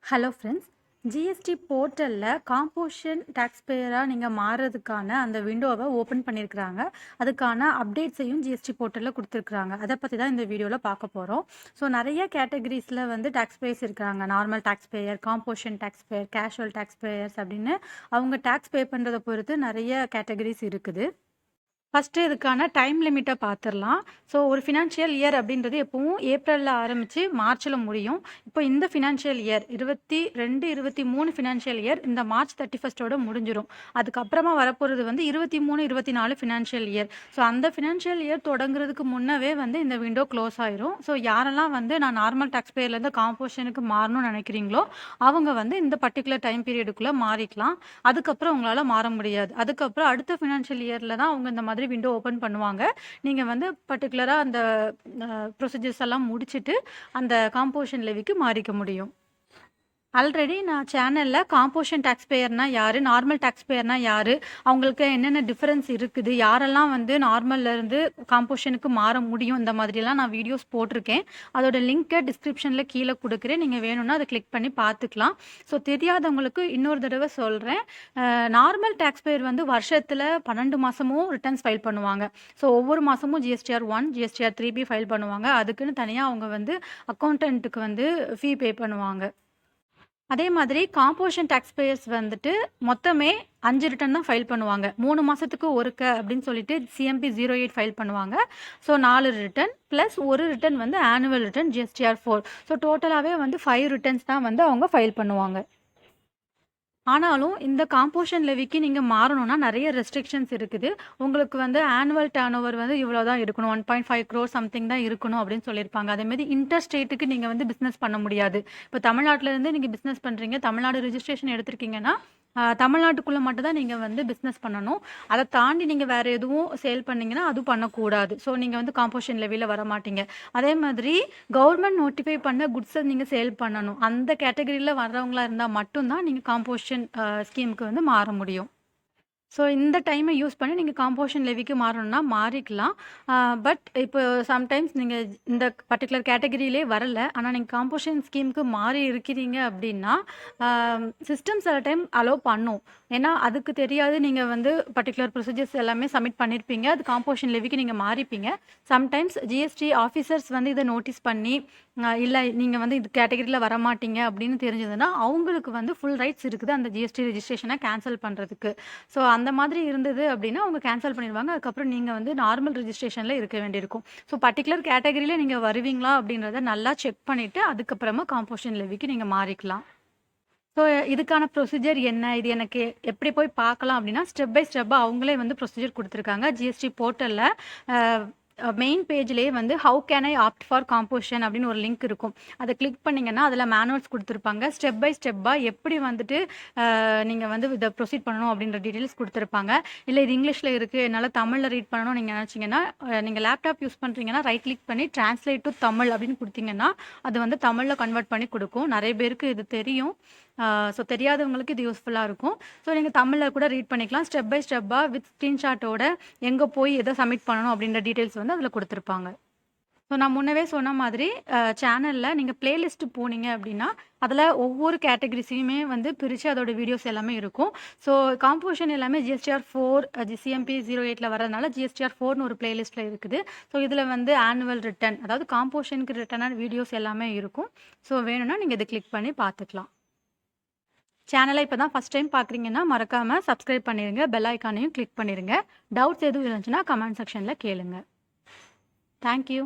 Hello friends, GST போர்ட்டலில் composition டேக்ஸ்பேயராக நீங்கள் மாறுறதுக்கான அந்த விண்டோவை ஓப்பன் பண்ணியிருக்கிறாங்க. அதுக்கான அப்டேட்ஸையும் ஜிஎஸ்டி போர்ட்டலில் கொடுத்துருக்குறாங்க. அதை பற்றி தான் இந்த வீடியோவில் பார்க்க போகிறோம். ஸோ நிறைய கேட்டகரிஸில் வந்து டேக்ஸ்பேயர்ஸ் இருக்காங்க. நார்மல் டேக்ஸ்பேயர், காம்போசிஷன் டேக்ஸ்பேயர், கேஷுவல் டேக்ஸ்பேயர்ஸ் அப்படின்னு அவங்க டேக்ஸ் பே பண்ணுறதை பொறுத்து நிறைய கேட்டகரிஸ் இருக்குது. ஃபஸ்ட்டு இதுக்கான டைம் லிமிட்டை பார்த்துடலாம். ஸோ ஒரு ஃபினான்ஷியல் இயர் அப்படின்றது எப்போவும் ஏப்ரலில் ஆரம்பித்து மார்ச்சில் முடியும். இப்போ இந்த ஃபினான்ஷியல் இயர் 22-23 ஃபினான்ஷியல் இயர் இந்த மார்ச் 31 முடிஞ்சிடும். அதுக்கப்புறமா வரப்போகிறது வந்து 23-24 ஃபினான்ஷியல் இயர். ஸோ அந்த ஃபினான்ஷியல் இயர் தொடங்குறதுக்கு முன்னவே வந்து இந்த விண்டோ க்ளோஸ் ஆயிரும். ஸோ யாரெல்லாம் வந்து நான் நார்மல் டேக்ஸ் பேயர்லேருந்து காம்போசிஷனுக்கு மாறணும்னு நினைக்கிறீங்களோ அவங்க வந்து இந்த பர்டிகுலர் டைம் பீரியடுக்குள்ளே மாறிக்கலாம். அதுக்கப்புறம் உங்களால் மாற முடியாது. அதுக்கப்புறம் அடுத்த ஃபினான்ஷியல் இயரில் தான் அவங்க இந்த மாதிரி விண்டோ ஓப்பன் பண்ணுவாங்க. நீங்கள் வந்து பர்டிகுலராக அந்த ப்ரொசீஜர்ஸ் எல்லாம் முடிச்சுட்டு அந்த காம்போசிஷன் லெவிக்கு மாறிக்க முடியும். ஆல்ரெடி நான் சேனலில் காம்போசிஷன் டேக்ஸ் பேயர்னா யார், நார்மல் டேக்ஸ் பேயர்னா யார், அவங்களுக்கு என்னென்ன டிஃப்ரென்ஸ் இருக்குது, யாரெல்லாம் வந்து நார்மல்லேருந்து காம்போசிஷனுக்கு மாற முடியும், இந்த மாதிரிலாம் நான் வீடியோஸ் போட்டிருக்கேன். அதோட லிங்க்கை டிஸ்கிரிப்ஷனில் கீழே கொடுக்குறேன். நீங்கள் வேணும்னா அதை கிளிக் பண்ணி பார்த்துக்கலாம். ஸோ தெரியாதவங்களுக்கு இன்னொரு தடவை சொல்கிறேன். நார்மல் டேக்ஸ் பேயர் வந்து வருஷத்தில் 12 மாதமும் ரிட்டர்ன்ஸ் ஃபைல் பண்ணுவாங்க. ஸோ ஒவ்வொரு மாதமும் GSTR 1, GSTR 3B ஃபைல் பண்ணுவாங்க. அதுக்குன்னு தனியாக அவங்க வந்து அக்கௌண்டன்ட்டுக்கு வந்து ஃபீ பே பண்ணுவாங்க. அதே மாதிரி காம்போசிஷன் டேக்ஸ் பேயர்ஸ் வந்துட்டு மொத்தமே 5 ரிட்டர்ன் தான் ஃபைல் பண்ணுவாங்க. 3 மாதத்துக்கு ஒருக்க அப்படின்னு சொல்லிட்டு CMP 08 ஃபைல் பண்ணுவாங்க. ஸோ 4 ரிட்டர்ன் ப்ளஸ் ஒரு ரிட்டர்ன் வந்து ஆனுவல் ரிட்டர்ன் GSTR 4. ஸோ டோட்டலாகவே வந்து 5 ரிட்டர்ன்ஸ் தான் வந்து அவங்க ஃபைல் பண்ணுவாங்க. ஆனாலும் இந்த காம்போசிஷன் லெவிக்கு நீங்கள் மாறணும்னா நிறைய ரெஸ்ட்ரிக்ஷன்ஸ் இருக்குது. உங்களுக்கு வந்து ஆனுவல் டர்ன் ஓவர் வந்து இவ்வளோ தான் இருக்கணும், 1.5 crore சம்திங் தான் இருக்கணும் அப்படின்னு சொல்லியிருப்பாங்க. அதேமாதிரி இன்டர் ஸ்டேட்டுக்கு நீங்கள் வந்து பிஸ்னஸ் பண்ண முடியாது. இப்போ தமிழ்நாட்டிலேருந்து நீங்கள் பிஸ்னஸ் பண்ணுறீங்க, தமிழ்நாடு ரிஜிஸ்ட்ரேஷன் எடுத்திருக்கீங்கன்னா தமிழ்நாட்டுக்குள்ளே மட்டும் தான் நீங்கள் வந்து பிஸ்னஸ் பண்ணணும். அதை தாண்டி நீங்கள் வேறு எதுவும் சேல் பண்ணிங்கன்னா அதுவும் பண்ணக்கூடாது. ஸோ நீங்கள் வந்து காம்போசிஷன் லெவியில் வர மாட்டீங்க. அதே மாதிரி கவர்மெண்ட் நோட்டிஃபை பண்ண குட்ஸை நீங்கள் சேல் பண்ணணும். அந்த கேட்டகரியில் வர்றவங்களா இருந்தால் மட்டும்தான் நீங்கள் காம்போசிஷன் ஸ்கீமுக்கு வந்து மாற முடியும். ஸோ இந்த டைமை யூஸ் பண்ணி நீங்கள் காம்போசிஷன் லெவிக்கு மாறணும்னா மாறிக்கலாம். பட் இப்போ சம்டைம்ஸ் நீங்கள் இந்த பர்டிகுலர் கேட்டகரியிலே வரல, ஆனால் நீங்கள் காம்போசிஷன் ஸ்கீமுக்கு மாறி இருக்கிறீங்க அப்படின்னா சிஸ்டம் சில டைம் அலோவ் பண்ணும். ஏன்னா அதுக்கு தெரியாது, நீங்கள் வந்து பர்டிகுலர் ப்ரொசீஜர்ஸ் எல்லாமே சப்மிட் பண்ணியிருப்பீங்க, அது காம்போசிஷன் லெவிக்கு நீங்கள் மாறிப்பீங்க. சம்டைம்ஸ் ஜிஎஸ்டி ஆஃபீஸர்ஸ் வந்து இதை நோட்டீஸ் பண்ணி இல்லை நீங்கள் வந்து இது கேட்டகரியில் வரமாட்டீங்க அப்படின்னு தெரிஞ்சதுன்னா அவங்களுக்கு வந்து ஃபுல் ரைட்ஸ் இருக்குது அந்த ஜிஎஸ்டி ரெஜிஸ்ட்ரேஷனை கேன்சல் பண்ணுறதுக்கு. ஸோ அந்த மாதிரி இருந்தது அப்படின்னா அவங்க கேன்சல் பண்ணிடுவாங்க. அதுக்கப்புறம் நீங்கள் வந்து நார்மல் ரெஜிஸ்ட்ரேஷனில் இருக்க வேண்டியிருக்கும். ஸோ பர்டிகுலர் கேட்டகரியில் நீங்கள் வருவீங்களா அப்படின்றத நல்லா செக் பண்ணிவிட்டு அதுக்கப்புறமா காம்போசிஷன் லெவிக்கு நீங்கள் மாறிக்கலாம். ஸோ இதுக்கான ப்ரொசீஜர் என்ன, இது எனக்கு எப்படி போய் பார்க்கலாம் அப்படின்னா ஸ்டெப் பை ஸ்டெப்பாக அவங்களே வந்து ப்ரொசீஜர் கொடுத்துருக்காங்க. ஜிஎஸ்டி போர்ட்டலில் மெயின் பேஜ்லேயே வந்து how can I opt for composition அப்படின்னு ஒரு லிங்க் இருக்கும். அதை கிளிக் பண்ணிங்கன்னா அதில் மேனுவல்ஸ் கொடுத்துருப்பாங்க. ஸ்டெப் பை ஸ்டெப்பாக எப்படி வந்துட்டு நீங்கள் வந்து இதை ப்ரொசீட் பண்ணணும் அப்படின்ற டீட்டெயில்ஸ் கொடுத்துருப்பாங்க. இல்லை இது இங்கிலீஷில் இருக்குது, என்னால் தமிழில் ரீட் பண்ணணும்னு நீங்கள் நினச்சிங்கன்னா நீங்கள் லேப்டாப் யூஸ் பண்ணுறீங்கன்னா ரைட் கிளிக் பண்ணி ட்ரான்ஸ்லேட் டு தமிழ் அப்படின்னு கொடுத்தீங்கன்னா அது வந்து தமிழில் கன்வெர்ட் பண்ணி கொடுக்கும். நிறைய பேருக்கு இது தெரியும். ஸோ தெரியாதவங்களுக்கு இது யூஸ்ஃபுல்லாக இருக்கும். ஸோ நீங்கள் தமிழில் கூட ரீட் பண்ணிக்கலாம். ஸ்டெப் பை ஸ்டெப்பாக வித் ஸ்க்ரீன்ஷாட்டோட எங்கே போய் எதை சப்மிட் பண்ணணும் அப்படின்ற டீட்டெயில்ஸ் வந்து அதில் கொடுத்துருப்பாங்க. ஸோ நான் முன்னவே சொன்ன மாதிரி சேனலில் நீங்கள் பிளேலிஸ்ட்டு போனீங்க அப்படின்னா அதில் ஒவ்வொரு கேட்டகரிஸையுமே வந்து பிரித்து அதோட வீடியோஸ் எல்லாமே இருக்கும். ஸோ காம்போசிஷன் எல்லாமே GSTR 4 CMP 08 வரதுனால GSTR 4னு ஒரு பிளேலிஸ்ட்டில் இருக்குது. ஸோ இதில் வந்து ஆனுவல் ரிட்டர்ன், அதாவது காம்போசிஷனுக்கு ரிட்டர்னான வீடியோஸ் எல்லாமே இருக்கும். ஸோ வேணும்னா நீங்கள் இதை கிளிக் பண்ணி பார்த்துக்கலாம். சேனலை இப்போ தான் ஃபஸ்ட் டைம் பார்க்குறீங்கன்னா மறக்காமல் சப்ஸ்கிரைப் பண்ணிடுங்க, பெல் ஐக்கானையும் கிளிக் பண்ணிடுங்க. டவுட்ஸ் எதுவும் இருந்துச்சுன்னா கமெண்ட் செக்ஷனில் கேளுங்க. தேங்க்யூ.